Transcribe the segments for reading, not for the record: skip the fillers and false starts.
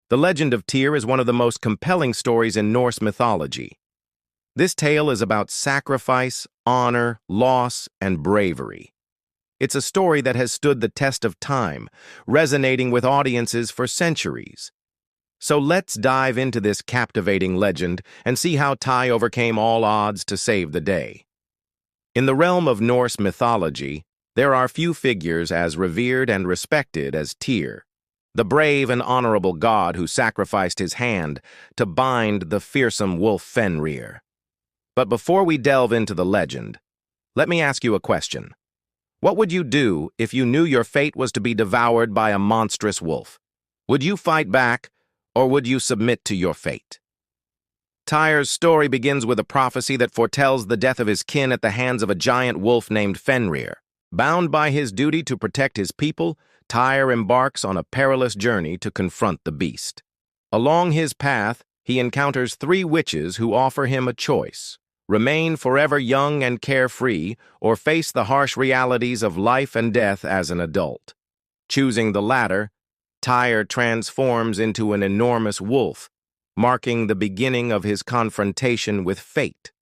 The legend of Tyr is one of the most compelling stories in Norse mythology. This tale is about sacrifice, honor, loss, and bravery. It's a story that has stood the test of time, resonating with audiences for centuries. So let's dive into this captivating legend and see how Ty overcame all odds to save the day. In the realm of Norse mythology, there are few figures as revered and respected as Tyr, the brave and honorable god who sacrificed his hand to bind the fearsome wolf Fenrir. But before we delve into the legend, let me ask you a question. What would you do if you knew your fate was to be devoured by a monstrous wolf? Would you fight back, or would you submit to your fate? Tyr's story begins with a prophecy that foretells the death of his kin at the hands of a giant wolf named Fenrir. Bound by his duty to protect his people, Tyr embarks on a perilous journey to confront the beast. Along his path, he encounters three witches who offer him a choice: remain forever young and carefree, or face the harsh realities of life and death as an adult. Choosing the latter, Tyr transforms into an enormous wolf, marking the beginning of his confrontation with fate.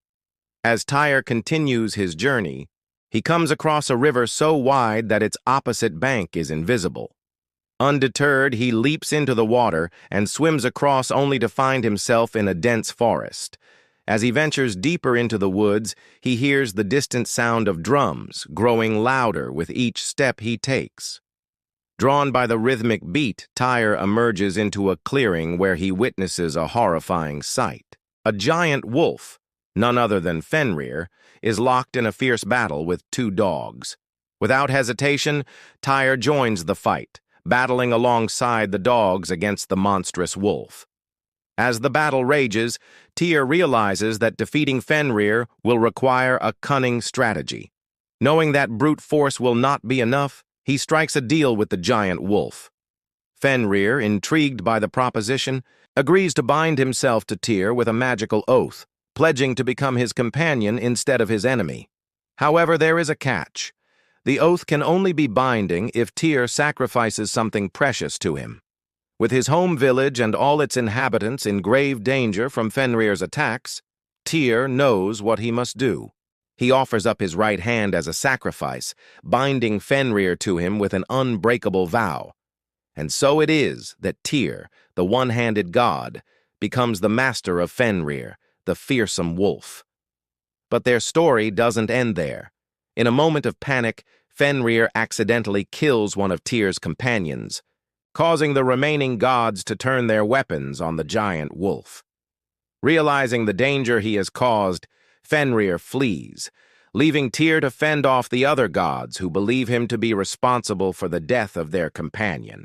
As Tyr continues his journey, he comes across a river so wide that its opposite bank is invisible. Undeterred, he leaps into the water and swims across only to find himself in a dense forest. As he ventures deeper into the woods, he hears the distant sound of drums, growing louder with each step he takes. Drawn by the rhythmic beat, Tyr emerges into a clearing where he witnesses a horrifying sight. A giant wolf, none other than Fenrir, is locked in a fierce battle with two dogs. Without hesitation, Tyr joins the fight, battling alongside the dogs against the monstrous wolf. As the battle rages, Tyr realizes that defeating Fenrir will require a cunning strategy. Knowing that brute force will not be enough, he strikes a deal with the giant wolf. Fenrir, intrigued by the proposition, agrees to bind himself to Tyr with a magical oath, pledging to become his companion instead of his enemy. However, there is a catch. The oath can only be binding if Tyr sacrifices something precious to him. With his home village and all its inhabitants in grave danger from Fenrir's attacks, Tyr knows what he must do. He offers up his right hand as a sacrifice, binding Fenrir to him with an unbreakable vow. And so it is that Tyr, the one-handed god, becomes the master of Fenrir, the fearsome wolf. But their story doesn't end there. In a moment of panic, Fenrir accidentally kills one of Tyr's companions, causing the remaining gods to turn their weapons on the giant wolf. Realizing the danger he has caused, Fenrir flees, leaving Tyr to fend off the other gods who believe him to be responsible for the death of their companion.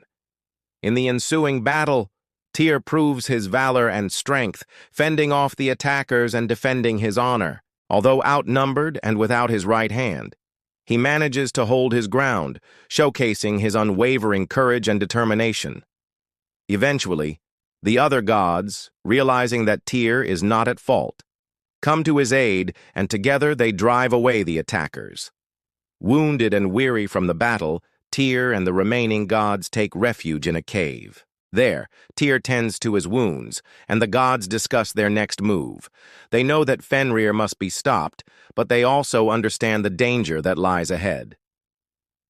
In the ensuing battle, Tyr proves his valor and strength, fending off the attackers and defending his honor. Although outnumbered and without his right hand, he manages to hold his ground, showcasing his unwavering courage and determination. Eventually, the other gods, realizing that Tyr is not at fault, come to his aid, and together they drive away the attackers. Wounded and weary from the battle, Tyr and the remaining gods take refuge in a cave. There, Tyr tends to his wounds, and the gods discuss their next move. They know that Fenrir must be stopped, but they also understand the danger that lies ahead.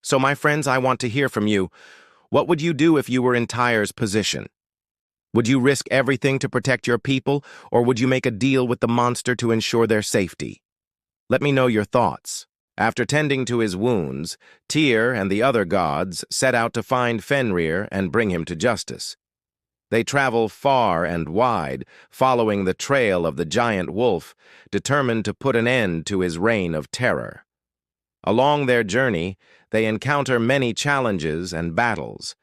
So, my friends, I want to hear from you. What would you do if you were in Tyr's position? Would you risk everything to protect your people, or would you make a deal with the monster to ensure their safety? Let me know your thoughts. After tending to his wounds, Tyr and the other gods set out to find Fenrir and bring him to justice. They travel far and wide, following the trail of the giant wolf, determined to put an end to his reign of terror. Along their journey, they encounter many challenges and battles,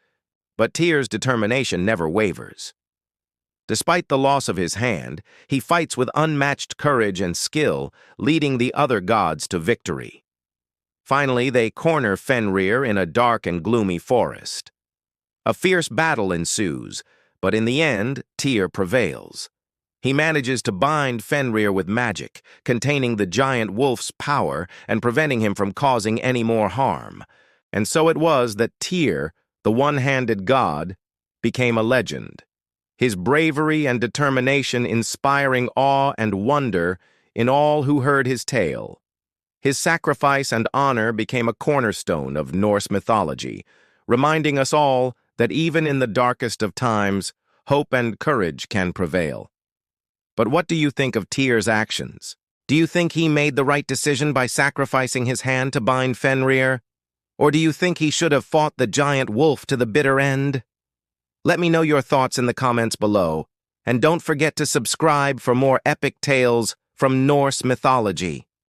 but Tyr's determination never wavers. Despite the loss of his hand, he fights with unmatched courage and skill, leading the other gods to victory. Finally, they corner Fenrir in a dark and gloomy forest. A fierce battle ensues, but in the end, Tyr prevails. He manages to bind Fenrir with magic, containing the giant wolf's power and preventing him from causing any more harm. And so it was that Tyr, the one-handed god, became a legend. his bravery and determination inspiring awe and wonder in all who heard his tale. His sacrifice and honor became a cornerstone of Norse mythology, reminding us all that even in the darkest of times, hope and courage can prevail. But what do you think of Tyr's actions? Do you think he made the right decision by sacrificing his hand to bind Fenrir? Or do you think he should have fought the giant wolf to the bitter end? Let me know your thoughts in the comments below, and don't forget to subscribe for more epic tales from Norse mythology.